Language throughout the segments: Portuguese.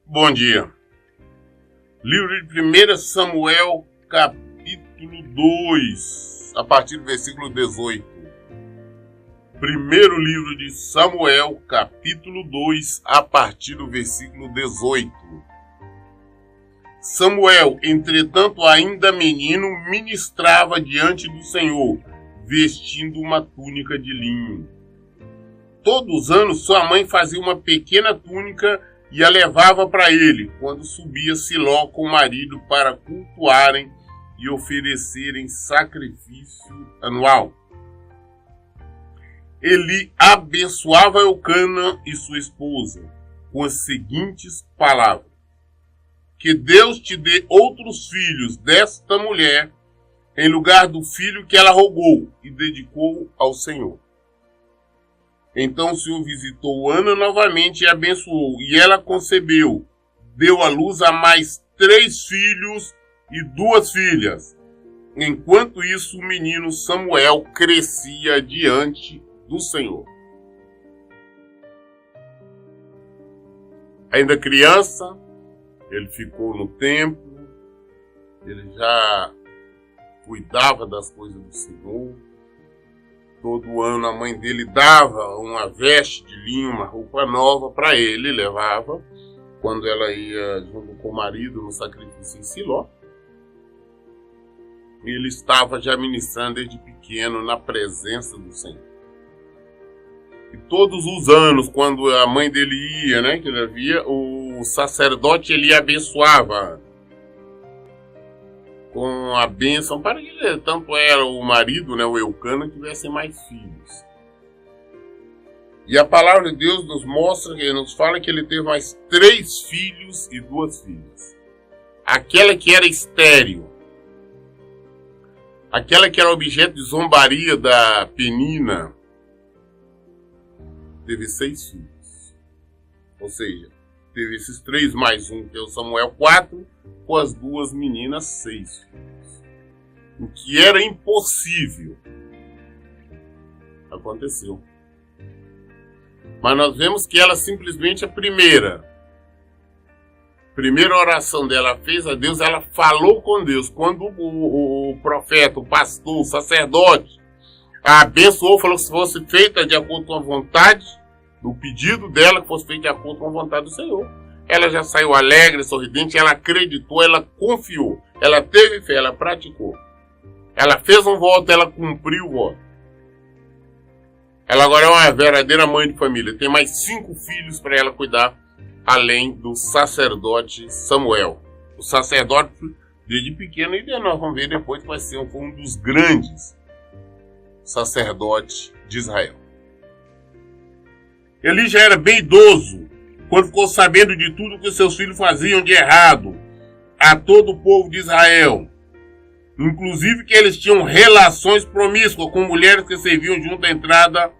Bom dia. Livro de 1 Samuel, capítulo 2, a partir do versículo 18. Primeiro livro de Samuel, capítulo 2, a partir do versículo 18. Samuel, entretanto ainda menino, ministrava diante do Senhor, vestindo uma túnica de linho. Todos os anos sua mãe fazia uma pequena túnica e a levava para ele, quando subia Siló com o marido para cultuarem e oferecerem sacrifício anual. Eli abençoava Eucana e sua esposa com as seguintes palavras: que Deus te dê outros filhos desta mulher, em lugar do filho que ela rogou e dedicou ao Senhor. Então o Senhor visitou Ana novamente e a abençoou, e ela concebeu, deu à luz a mais 3 filhos e 2 filhas. Enquanto isso, o menino Samuel crescia diante do Senhor. Ainda criança, ele ficou no templo, ele já cuidava das coisas do Senhor. Todo ano a mãe dele dava uma veste de linho, uma roupa nova para ele, levava quando ela ia junto com o marido no sacrifício em Siló. Ele estava já ministrando desde pequeno na presença do Senhor. E todos os anos, quando a mãe dele ia, que ele via, o sacerdote ele abençoava com a bênção para que tanto ela, o marido, o Eucana, tivessem mais filhos. E a palavra de Deus nos mostra, nos fala que ele teve mais 3 filhos e 2 filhas. Aquela que era estéril, aquela que era objeto de zombaria da Penina, teve 6 filhos. Ou seja, teve esses 3 mais 1, que é o Samuel, 4, com as 2 meninas, 6 filhos. O que era impossível aconteceu. Mas nós vemos que ela simplesmente, a primeira oração dela fez a Deus, ela falou com Deus. Quando o profeta, o pastor, o sacerdote a abençoou, falou que se fosse feita de acordo com a vontade, do pedido dela, que fosse feito de acordo com a vontade do Senhor. Ela já saiu alegre, sorridente, ela acreditou, ela confiou, ela teve fé, ela praticou. Ela fez um voto, ela cumpriu o voto. Ela agora é uma verdadeira mãe de família. Tem mais 5 filhos para ela cuidar, além do sacerdote Samuel. O sacerdote, desde pequeno, e nós vamos ver depois que vai ser um dos grandes sacerdotes de Israel. Eli já era bem idoso quando ficou sabendo de tudo que seus filhos faziam de errado a todo o povo de Israel. Inclusive que eles tinham relações promíscuas com mulheres que serviam junto à entrada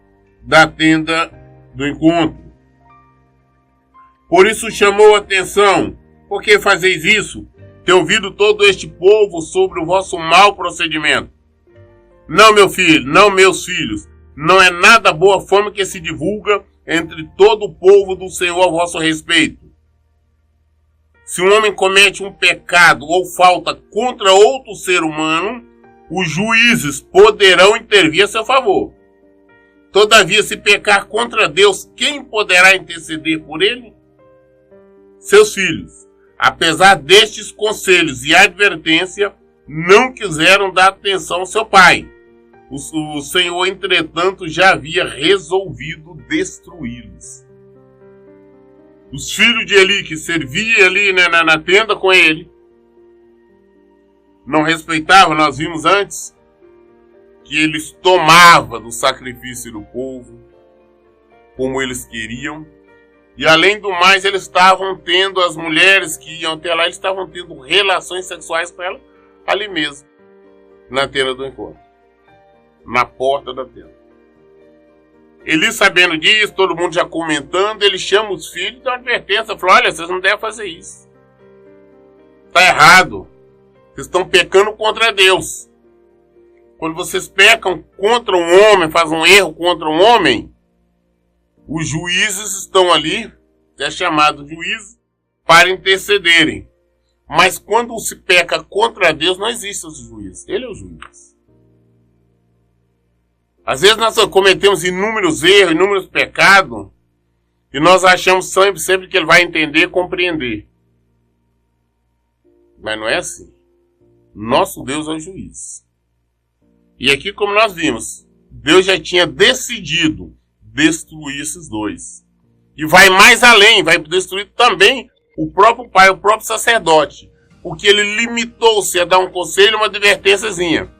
da tenda do encontro. Por isso chamou a atenção: por que fazeis isso? Tenho ouvido todo este povo sobre o vosso mau procedimento. Não, meu filho, não, meus filhos, não é nada boa forma que se divulga entre todo o povo do Senhor a vosso respeito. Se um homem comete um pecado ou falta contra outro ser humano, os juízes poderão intervir a seu favor. Todavia, se pecar contra Deus, quem poderá interceder por ele? Seus filhos, apesar destes conselhos e advertência, não quiseram dar atenção ao seu pai. O Senhor, entretanto, já havia resolvido destruí-los. Os filhos de Eli, que serviam ali na tenda com ele, não respeitavam. Nós vimos antes que eles tomavam do sacrifício do povo como eles queriam. E além do mais, eles estavam tendo, as mulheres que iam até lá, eles estavam tendo relações sexuais com ela ali mesmo, na tenda do encontro, na porta da tenda. Eli, sabendo disso, todo mundo já comentando, ele chama os filhos e dá uma advertência, fala: olha, vocês não devem fazer isso. Está errado. Vocês estão pecando contra Deus. quando vocês pecam contra um homem, fazem um erro contra um homem, os juízes estão ali, é chamado juízes, para intercederem. Mas quando se peca contra Deus, não existe o juiz. Ele é o juiz. Às vezes nós cometemos inúmeros erros, inúmeros pecados, e nós achamos sempre que ele vai entender e compreender. Mas não é assim. Nosso Deus é o juiz. E aqui, como nós vimos, Deus já tinha decidido destruir esses dois. E vai mais além, vai destruir também o próprio pai, o próprio sacerdote. Porque ele limitou-se a dar um conselho, uma advertênciazinha.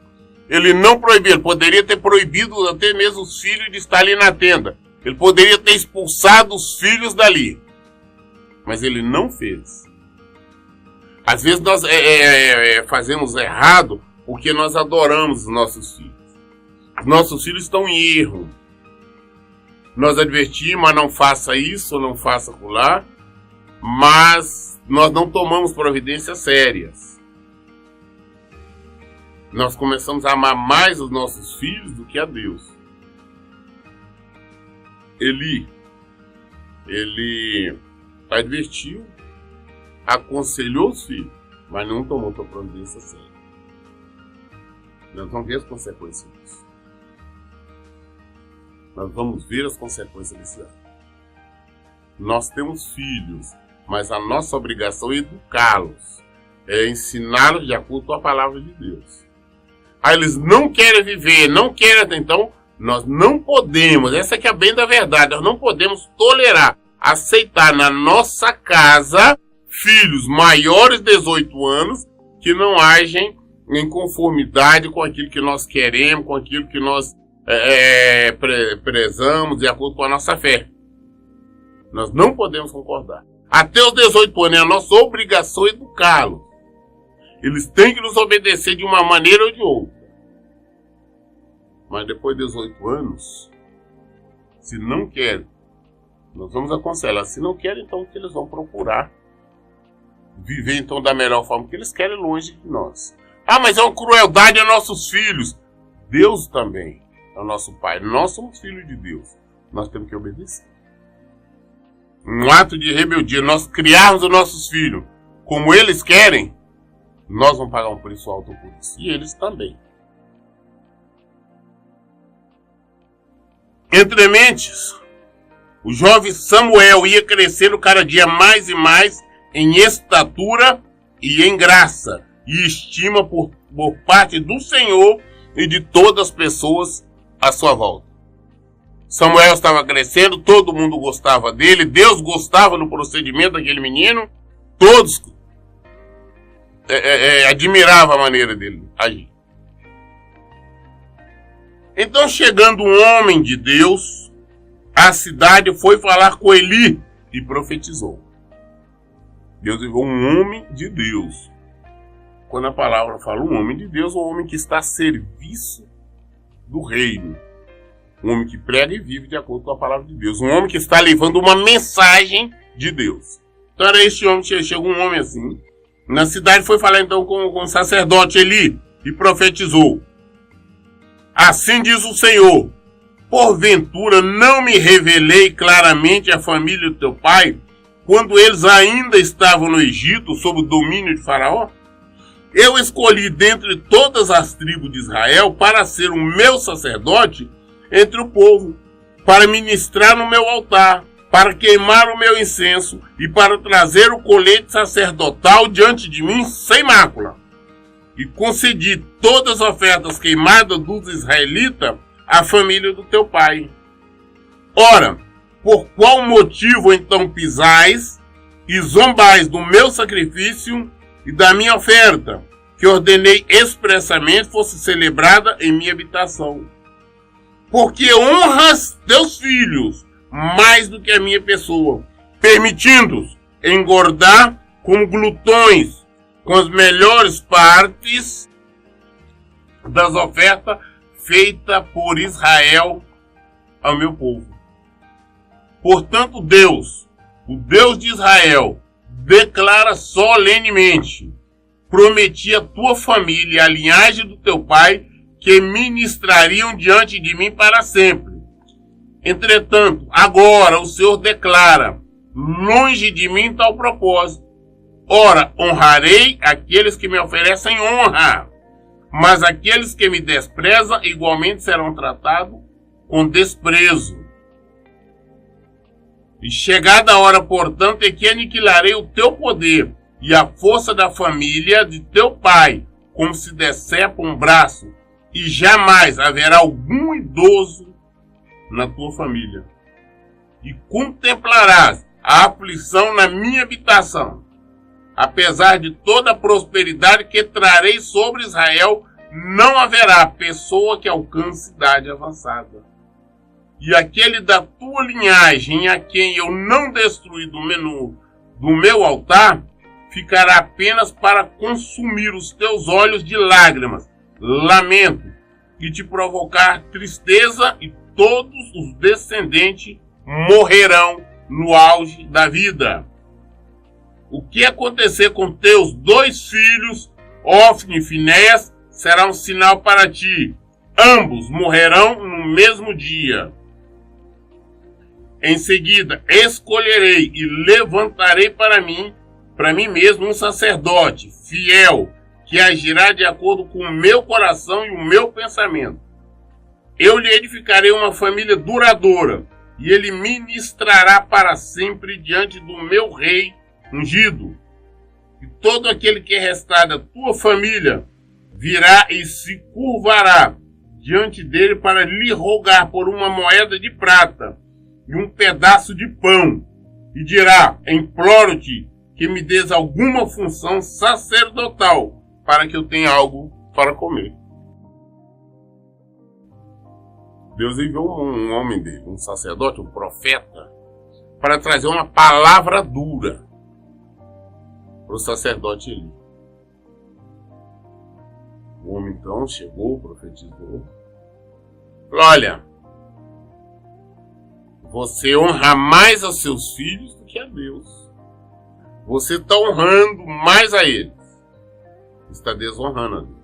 Ele não proibiu, ele poderia ter proibido até mesmo os filhos de estar ali na tenda. Ele poderia ter expulsado os filhos dali. Mas ele não fez. Às vezes nós fazemos errado porque nós adoramos os nossos filhos. Os nossos filhos estão em erro. Nós advertimos, mas não faça isso, não faça acolá. Mas nós não tomamos providências sérias. Nós começamos a amar mais os nossos filhos do que a Deus. Ele advertiu, aconselhou os filhos, mas não tomou sua providência séria. Nós vamos ver as consequências disso. Nós vamos ver as consequências desse ato. Nós temos filhos, mas a nossa obrigação é educá-los, é ensiná-los de acordo com a palavra de Deus. Aí eles não querem viver, não querem, então nós não podemos, essa aqui é bem da verdade, nós não podemos tolerar, aceitar na nossa casa filhos maiores de 18 anos que não agem em conformidade com aquilo que nós queremos, com aquilo que nós prezamos, de acordo com a nossa fé. Nós não podemos concordar. Até os 18 anos é a nossa obrigação educá-los. Eles têm que nos obedecer de uma maneira ou de outra. Mas depois de 18 anos, se não querem, nós vamos aconselhar. Se não querem, então que eles vão procurar viver então da melhor forma que eles querem, longe de nós. Ah, mas é uma crueldade a nossos filhos. Deus também é o nosso Pai. Nós somos filhos de Deus. Nós temos que obedecer. Um ato de rebeldia, nós criarmos os nossos filhos como eles querem, nós vamos pagar um preço alto por isso. E eles também. Entre mentes, o jovem Samuel ia crescendo cada dia mais e mais em estatura e em graça e estima por parte do Senhor e de todas as pessoas à sua volta. Samuel estava crescendo, todo mundo gostava dele, Deus gostava do procedimento daquele menino, todos admiravam a maneira dele agir. Então, chegando um homem de Deus, a cidade foi falar com Eli e profetizou. Deus enviou um homem de Deus. Quando a palavra fala um homem de Deus, um homem que está a serviço do reino. Um homem que prega e vive de acordo com a palavra de Deus. Um homem que está levando uma mensagem de Deus. Então era este homem, chegou um homem assim. Na cidade foi falar então com o sacerdote Eli e profetizou. Assim diz o Senhor, porventura não me revelei claramente a família do teu pai, quando eles ainda estavam no Egito, sob o domínio de Faraó? Eu escolhi dentre todas as tribos de Israel para ser o meu sacerdote entre o povo, para ministrar no meu altar, para queimar o meu incenso e para trazer o colete sacerdotal diante de mim sem mácula. E concedi todas as ofertas queimadas dos israelitas à família do teu pai. Ora, por qual motivo então pisais e zombais do meu sacrifício e da minha oferta, que ordenei expressamente fosse celebrada em minha habitação? Porque honras teus filhos mais do que a minha pessoa, permitindo-os engordar como glutões com as melhores partes das ofertas feitas por Israel ao meu povo. Portanto, Deus, o Deus de Israel, declara solenemente: prometi à tua família e à linhagem do teu pai que ministrariam diante de mim para sempre. Entretanto, agora o Senhor declara, longe de mim tal propósito. Ora, honrarei aqueles que me oferecem honra, mas aqueles que me desprezam igualmente serão tratados com desprezo. E chegada a hora, portanto, é que aniquilarei o teu poder e a força da família de teu pai, como se decepa um braço, e jamais haverá algum idoso na tua família. E contemplarás a aflição na minha habitação. Apesar de toda a prosperidade que trarei sobre Israel, não haverá pessoa que alcance idade avançada. E aquele da tua linhagem a quem eu não destruí do meu altar, ficará apenas para consumir os teus olhos de lágrimas, lamento, e te provocar tristeza, e todos os descendentes morrerão no auge da vida. O que acontecer com teus 2 filhos, Ofni e Finéias, será um sinal para ti. Ambos morrerão no mesmo dia. Em seguida, escolherei e levantarei para mim mesmo um sacerdote fiel, que agirá de acordo com o meu coração e o meu pensamento. Eu lhe edificarei uma família duradoura, e ele ministrará para sempre diante do meu rei ungido. E todo aquele que restar da tua família virá e se curvará diante dele para lhe rogar por uma moeda de prata e um pedaço de pão, e dirá: imploro-te que me des alguma função sacerdotal, para que eu tenha algo para comer. Deus enviou um homem dele, um sacerdote, um profeta, para trazer uma palavra dura para o sacerdote Eli. O homem então chegou, profetizou. Olha, você honra mais a seus filhos do que a Deus. Você está honrando mais a eles. Está desonrando a Deus.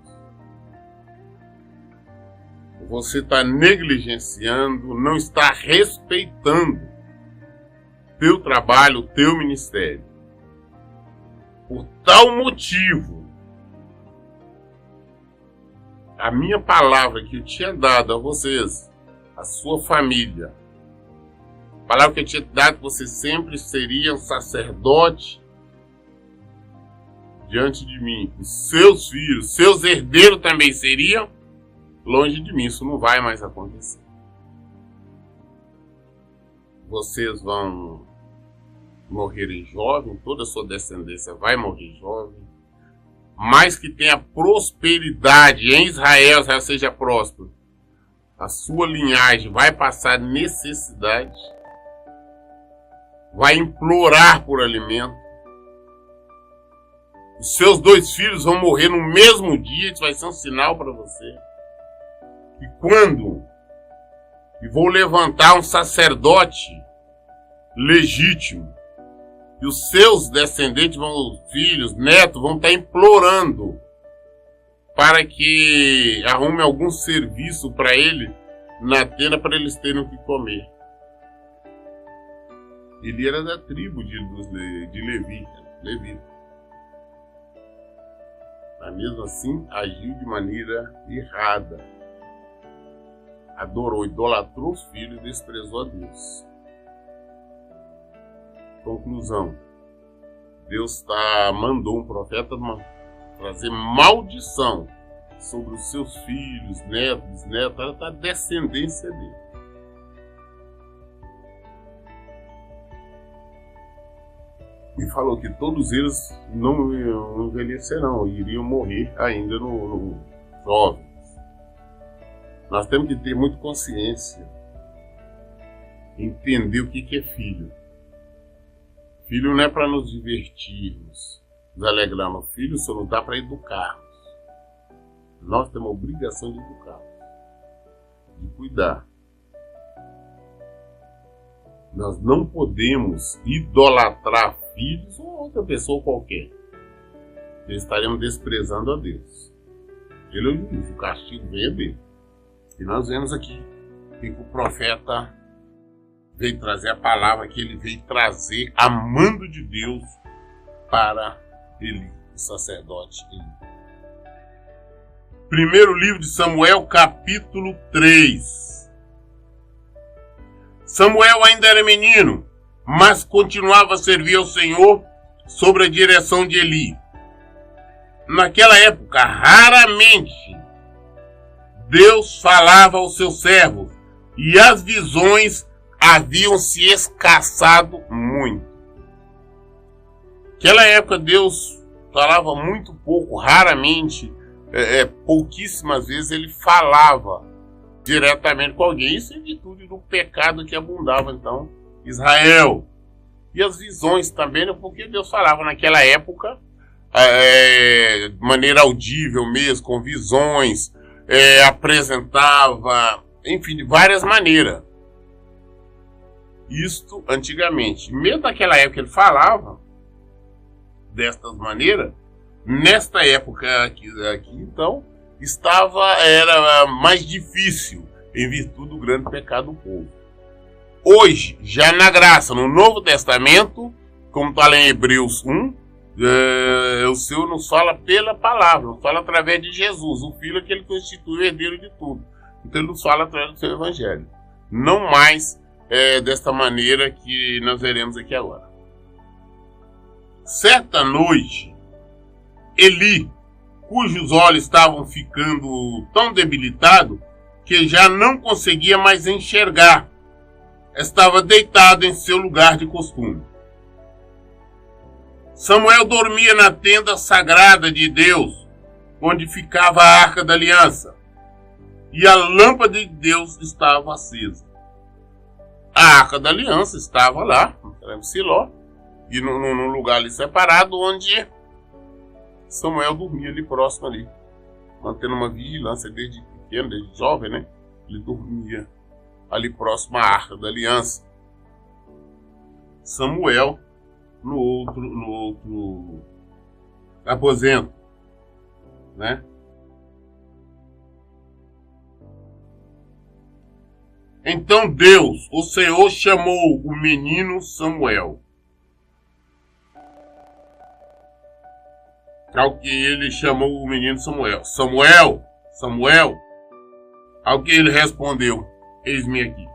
Você está negligenciando, não está respeitando teu trabalho, teu ministério. Por tal motivo, a minha palavra que eu tinha dado a vocês, a sua família, a palavra que eu tinha dado que você sempre seria um sacerdote diante de mim, os seus filhos, seus herdeiros também seriam, longe de mim, isso não vai mais acontecer. Vocês vão morrerem jovens, toda a sua descendência vai morrer jovem, mas que tenha prosperidade em Israel, Israel seja próspero, a sua linhagem vai passar necessidade, vai implorar por alimento. Os seus 2 filhos vão morrer no mesmo dia, isso vai ser um sinal para você. E quando eu vou levantar um sacerdote legítimo, e os seus descendentes, filhos, netos, vão estar implorando para que arrume algum serviço para ele na tenda, para eles terem o que comer. Ele era da tribo de Levi. Mas mesmo assim, agiu de maneira errada. Adorou, idolatrou os filhos e desprezou a Deus. Conclusão. Deus mandou um profeta trazer maldição sobre os seus filhos, netos, bisnetos, a descendência dele. E falou que todos eles não envelhecerão, iriam morrer ainda no jovens. Nós temos que ter muita consciência, entender o que é filho. Filho não é para nos divertirmos, nos alegrarmos. Filho só nos dá para educarmos. Nós temos a obrigação de educarmos, de cuidar. Nós não podemos idolatrar filhos ou outra pessoa qualquer. Estaremos desprezando a Deus. Ele é o juiz, o castigo veio dele. E nós vemos aqui que o profeta veio trazer a palavra que ele veio trazer a mando de Deus para Eli, o sacerdote Eli. Primeiro livro de Samuel, capítulo 3. Samuel ainda era menino, mas continuava a servir ao Senhor sob a direção de Eli. Naquela época, raramente Deus falava aos seus servos e as visões haviam se escassado muito. Naquela época, Deus falava muito pouco, raramente, pouquíssimas vezes ele falava diretamente com alguém. Isso em virtude do pecado que abundava, então, Israel. E as visões também, porque Deus falava naquela época, de maneira audível mesmo, com visões, apresentava, enfim, de várias maneiras. Isto antigamente. Mesmo naquela época ele falava destas maneiras, nesta época aqui então, era mais difícil, em virtude do grande pecado do povo. Hoje, já na graça, no Novo Testamento, como está lá em Hebreus 1, o Senhor nos fala pela palavra, nos fala através de Jesus, o Filho, aquele que constitui o herdeiro de tudo. Então ele nos fala através do seu Evangelho. Não mais desta maneira que nós veremos aqui agora. Certa noite, Eli, cujos olhos estavam ficando tão debilitados que já não conseguia mais enxergar, estava deitado em seu lugar de costume. Samuel dormia na tenda sagrada de Deus, onde ficava a Arca da Aliança, e a lâmpada de Deus estava acesa. A Arca da Aliança estava lá, em Siló, e num lugar ali separado, onde Samuel dormia ali próximo ali, mantendo uma vigilância desde pequeno, desde jovem, né? Ele dormia ali próximo à Arca da Aliança. Samuel no outro aposento, né? Então Deus, o Senhor, chamou o menino Samuel. Ao que ele chamou o menino Samuel. Samuel, Samuel. Ao que ele respondeu, eis-me aqui.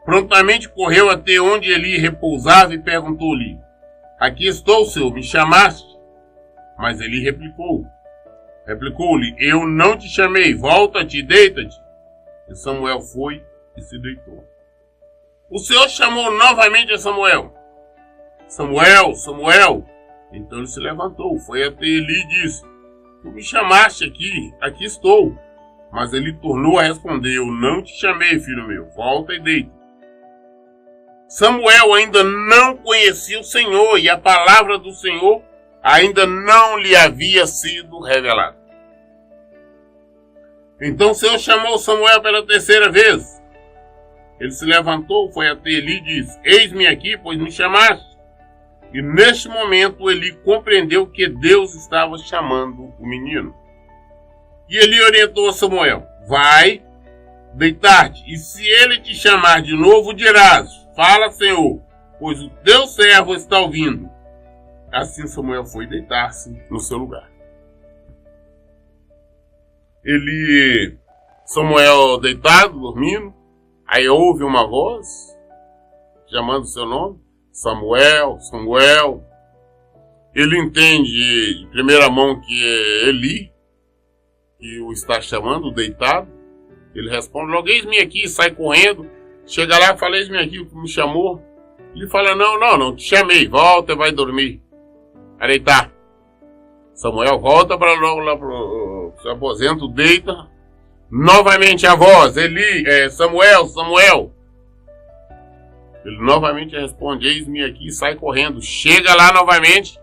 Prontamente correu até onde Eli repousava e perguntou-lhe, aqui estou, Senhor, me chamaste? Mas Eli replicou-lhe, eu não te chamei, volta-te, deita-te. E Samuel foi e se deitou. O Senhor chamou novamente a Samuel. Samuel, Samuel. Então ele se levantou, foi até Eli e disse, tu me chamaste aqui estou. Mas ele tornou a responder, eu não te chamei, filho meu, volta e deita. Samuel ainda não conhecia o Senhor e a palavra do Senhor ainda não lhe havia sido revelada. Então o Senhor chamou Samuel pela terceira vez. Ele se levantou, foi até Eli e disse, eis-me aqui, pois me chamaste. E neste momento Eli compreendeu que Deus estava chamando o menino. E Eli orientou a Samuel, vai deitar-te, e se ele te chamar de novo, dirás, fala, Senhor, pois o teu servo está ouvindo. Assim Samuel foi deitar-se no seu lugar. Samuel deitado, dormindo, aí ouve uma voz, chamando o seu nome, Samuel, Samuel. Ele entende de primeira mão que é Eli, que o está chamando, deitado. Ele responde, logo eis-me aqui, sai correndo, chega lá e fala, eis-me aqui, o que me chamou. Ele fala, não te chamei, volta e vai dormir, vai deitar. Samuel volta para logo lá para o seu aposento, deita. Novamente a voz, Samuel, Samuel. Ele novamente responde, eis-me aqui, sai correndo, chega lá novamente.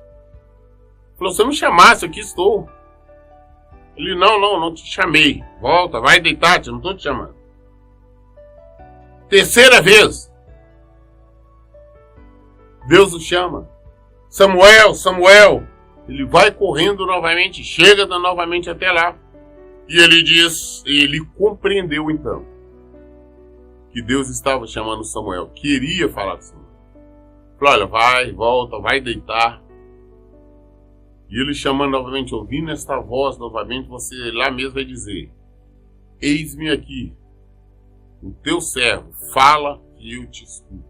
Falou, você me chamasse, aqui estou. Ele, não te chamei. Volta, vai deitar-te, não estou te chamando. Terceira vez, Deus o chama. Samuel, Samuel. Ele vai correndo novamente, chega novamente até lá. E ele diz, ele compreendeu então que Deus estava chamando Samuel, queria falar com Samuel. Falou, olha, vai, volta, vai deitar. E ele chamando novamente, ouvindo esta voz novamente, você lá mesmo vai dizer, eis-me aqui, o teu servo, fala e eu te escuto.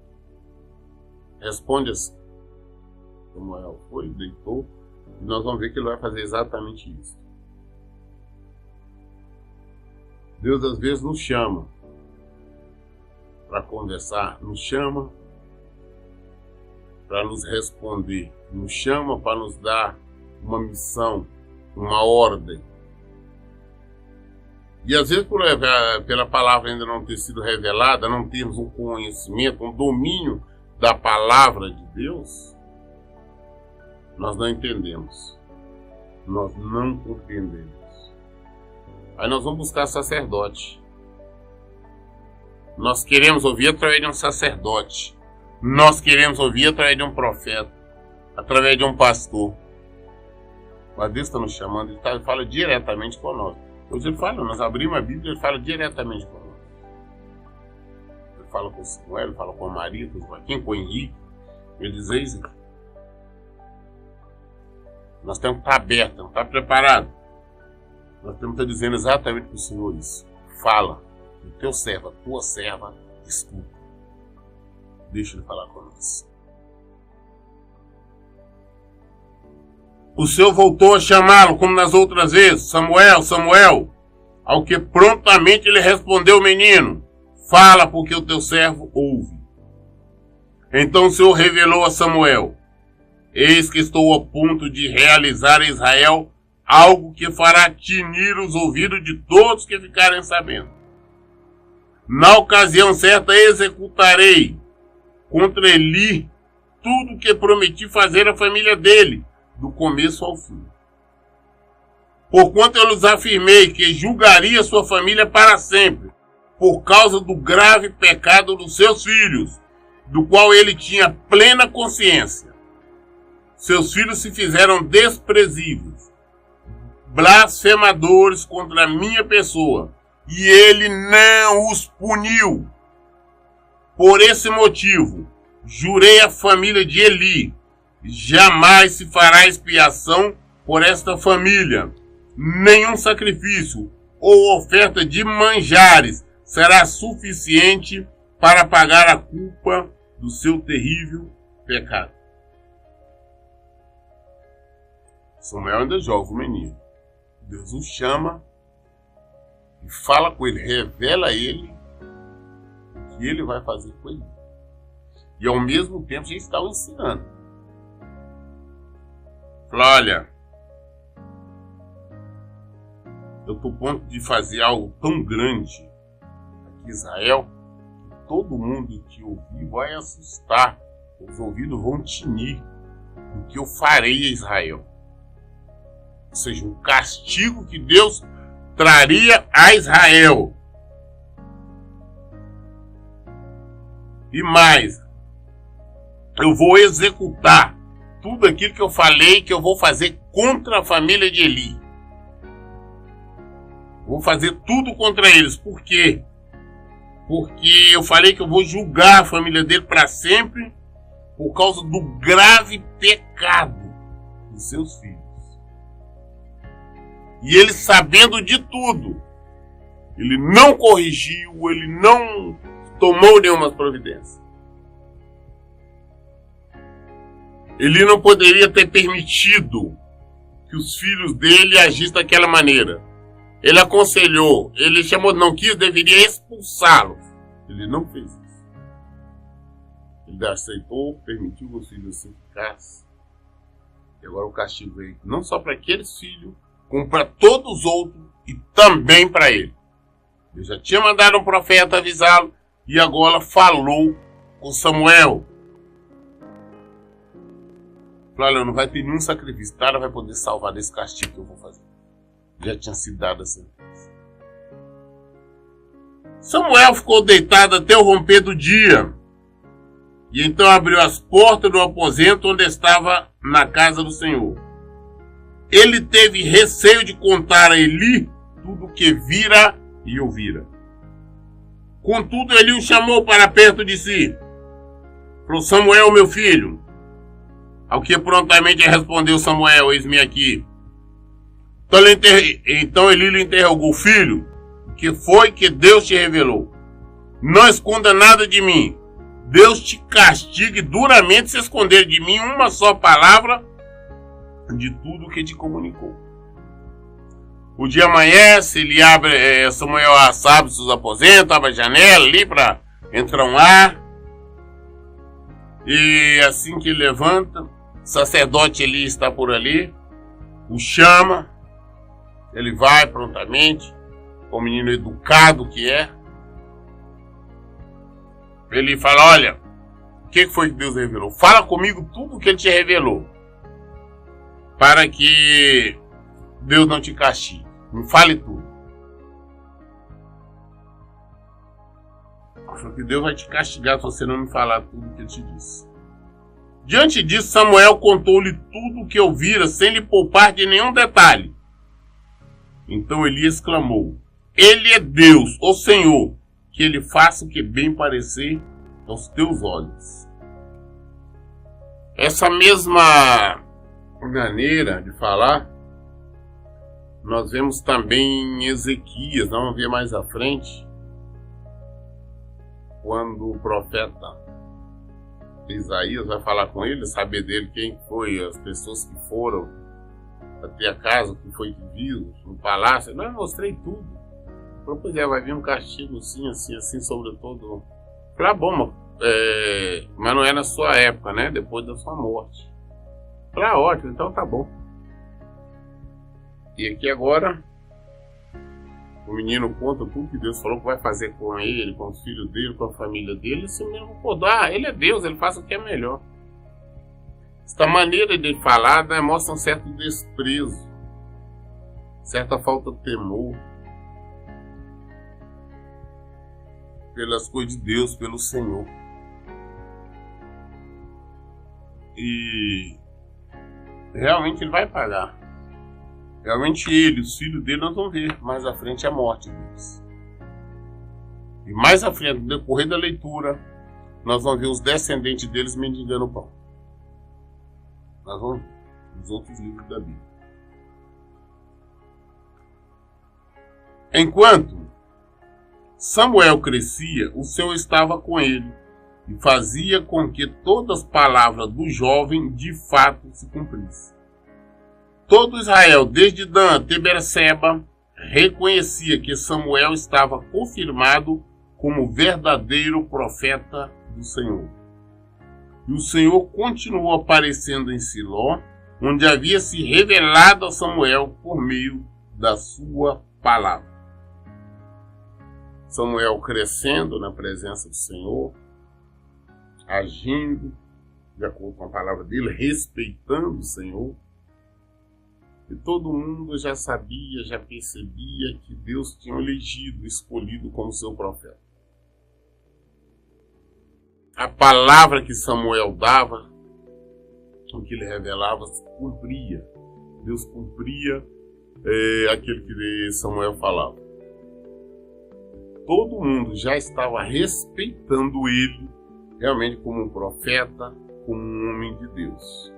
Responde assim. Samuel foi, deitou, e nós vamos ver que ele vai fazer exatamente isso. Deus às vezes nos chama para conversar, nos chama para nos responder, nos chama para nos dar uma missão, uma ordem. E às vezes pela palavra ainda não ter sido revelada, não termos um conhecimento, um domínio da palavra de Deus, nós não entendemos, nós não compreendemos. Aí nós vamos buscar sacerdote. Nós queremos ouvir através de um sacerdote. Nós queremos ouvir através de um profeta, através de um pastor. Mas Deus está nos chamando, ele fala diretamente conosco. Hoje ele fala, nós abrimos a Bíblia, ele fala diretamente conosco. Ele fala com o Samuel, ele fala com a Maria, com o Joaquim, com o Henrique. Ele diz, eis aqui. Nós temos que estar abertos, temos que estar preparados. Nós temos que estar dizendo exatamente para o Senhor isso. Fala, o teu servo, a tua serva, escuta. Deixa ele falar conosco. O Senhor voltou a chamá-lo, como nas outras vezes, Samuel, Samuel, ao que prontamente ele respondeu o menino, fala porque o teu servo ouve. Então o Senhor revelou a Samuel, eis que estou a ponto de realizar a Israel algo que fará tinir os ouvidos de todos que ficarem sabendo. Na ocasião certa executarei contra Eli tudo o que prometi fazer à família dele, do começo ao fim. Porquanto eu lhes afirmei que julgaria sua família para sempre, por causa do grave pecado dos seus filhos, do qual ele tinha plena consciência. Seus filhos se fizeram desprezíveis, blasfemadores contra a minha pessoa, e ele não os puniu. Por esse motivo, jurei à família de Eli, jamais se fará expiação por esta família. Nenhum sacrifício ou oferta de manjares será suficiente para pagar a culpa do seu terrível pecado. Samuel ainda joga o menino. Deus o chama e fala com ele, revela a ele o que ele vai fazer com ele. E ao mesmo tempo já está o ensinando. Fala, olha, eu estou a ponto de fazer algo tão grande aqui em Israel que todo mundo que ouvir vai assustar, os ouvidos vão tinir do que eu farei a Israel. Ou seja, um castigo que Deus traria a Israel. E mais, eu vou executar tudo aquilo que eu falei que eu vou fazer contra a família de Eli. Vou fazer tudo contra eles. Por quê? Porque eu falei que eu vou julgar a família dele para sempre por causa do grave pecado dos seus filhos. E ele, sabendo de tudo, ele não corrigiu, ele não tomou nenhuma providência. Ele não poderia ter permitido que os filhos dele agissem daquela maneira. Ele aconselhou, ele chamou, não quis, deveria expulsá-los. Ele não fez isso. Ele aceitou, permitiu que os filhos se ficassem. E agora o castigo veio não só para aqueles filhos, como para todos os outros e também para ele. Ele já tinha mandado um profeta avisá-lo e agora falou com Samuel. Falou, olha, não vai ter nenhum sacrifício, nada vai poder salvar desse castigo que eu vou fazer. Já tinha sido dado a sentença. Samuel ficou deitado até o romper do dia. E então abriu as portas do aposento onde estava na casa do Senhor. ele teve receio de contar a Eli tudo o que vira e ouvira. Contudo, Eli o chamou para perto de si. Falou: Samuel, meu filho. Ao que prontamente respondeu Samuel: eis-me aqui. Então Eli lhe interrogou: filho, o que foi que Deus te revelou? Não esconda nada de mim. Deus te castigue duramente se esconder de mim uma só palavra de tudo que te comunicou. O dia amanhece, ele abre, Samuel abre seus aposentos, abre a janela ali para entrar um ar. E assim que ele levanta, o sacerdote Eli está por ali, o chama, ele vai prontamente, o menino educado que é. Ele fala: olha, o que foi que Deus revelou? Fala comigo tudo o que ele te revelou, para que Deus não te castigue. Me fale tudo. Acho que Deus vai te castigar se você não me falar tudo o que ele te disse. Diante disso, Samuel contou-lhe tudo o que ouvira, sem lhe poupar de nenhum detalhe. Então Eli exclamou: ele é Deus, o Senhor, que ele faça o que bem parecer aos teus olhos. Essa mesma maneira de falar nós vemos também em Ezequias. Vamos ver mais à frente, quando o profeta Isaías vai falar com ele, saber dele quem foi as pessoas que foram até a casa, que foi que viu no palácio. Não, eu mostrei tudo. Falei: pois é, vai vir um castigo assim sobre todo. Falei: bom, mas não é na sua época, né? Depois da sua morte. Falei: ótimo, então tá bom. E aqui agora, o menino conta tudo que Deus falou que vai fazer com ele, com os filhos dele, com a família dele. Esse mesmo ele é Deus, ele faz o que é melhor. Esta maneira de falar, né, mostra um certo desprezo, certa falta de temor pelas coisas de Deus, pelo Senhor. E realmente ele vai pagar. Realmente ele, os filhos dele, nós vamos ver mais à frente a morte deles. E mais à frente, no decorrer da leitura, nós vamos ver os descendentes deles mendigando pão. Nós vamos ver nos outros livros da Bíblia. Enquanto Samuel crescia, o Senhor estava com ele e fazia com que todas as palavras do jovem de fato se cumprissem. Todo Israel, desde Dan até Berseba, reconhecia que Samuel estava confirmado como verdadeiro profeta do Senhor. E o Senhor continuou aparecendo em Siló, onde havia se revelado a Samuel por meio da sua palavra. Samuel crescendo na presença do Senhor, agindo de acordo com a palavra dele, respeitando o Senhor. E todo mundo já sabia, já percebia que Deus tinha elegido, escolhido como seu profeta. A palavra que Samuel dava, o que ele revelava, se cumpria. Deus cumpria aquilo que Samuel falava. Todo mundo já estava respeitando ele, realmente como um profeta, como um homem de Deus.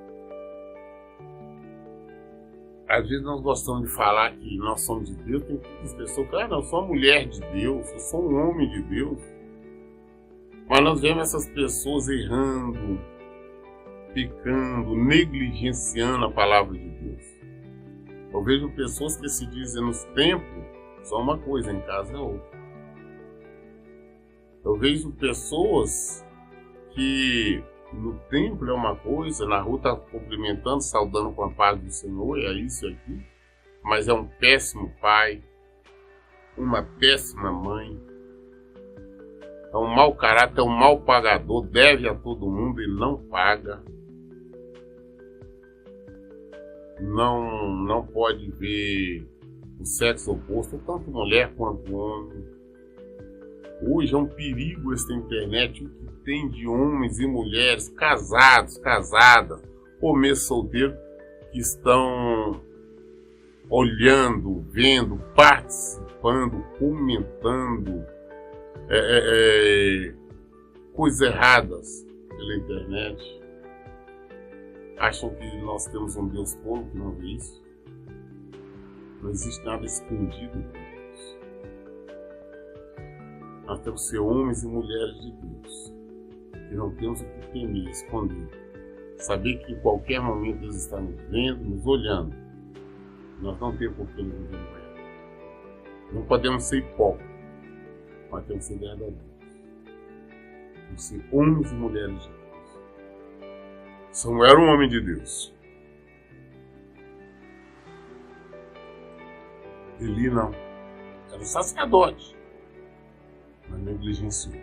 Às vezes nós gostamos de falar que nós somos de Deus. Tem muitas pessoas que falam: não, eu sou uma mulher de Deus, eu sou um homem de Deus. Mas nós vemos essas pessoas errando, pecando, negligenciando a palavra de Deus. Eu vejo pessoas que se dizem nos templos só uma coisa, em casa é outra. Eu vejo pessoas que no templo é uma coisa, na rua está cumprimentando, saudando com a paz do Senhor, é isso aqui, mas é um péssimo pai, uma péssima mãe, é um mau caráter, é um mau pagador, deve a todo mundo e não paga. Não pode ver o sexo oposto, tanto mulher quanto homem. Hoje é um perigo essa internet, o que tem de homens e mulheres casados, casadas, ou mesmo solteiros, que estão olhando, vendo, participando, comentando coisas erradas pela internet. Acham que nós temos um Deus tolo que não vê isso? Não existe nada escondido de Deus. Nós temos que ser homens e mulheres de Deus. E não temos o que temer, esconder. Saber que em qualquer momento Deus está nos vendo, nos olhando. Nós não temos por que nos envergonhar. Não podemos ser hipócritas, mas temos que ser verdadeiros. Temos que ser homens e mulheres de Deus. Samuel era um homem de Deus. Eli não. Era um sacerdote. Mas negligenciou.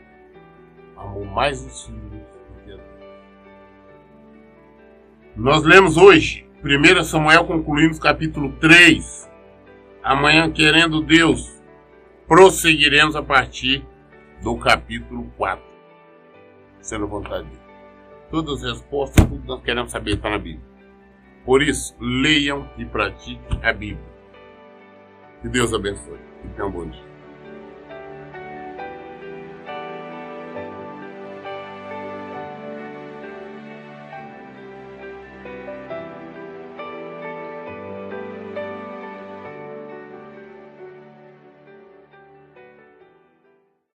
Amou mais os filhos do que a Deus. Nós lemos hoje 1 Samuel, concluímos capítulo 3. Amanhã, querendo Deus, prosseguiremos a partir do capítulo 4. Sendo vontade dele. Todas as respostas, tudo que nós queremos saber está na Bíblia. Por isso, leiam e pratiquem a Bíblia. Que Deus abençoe. E tenham um bom dia.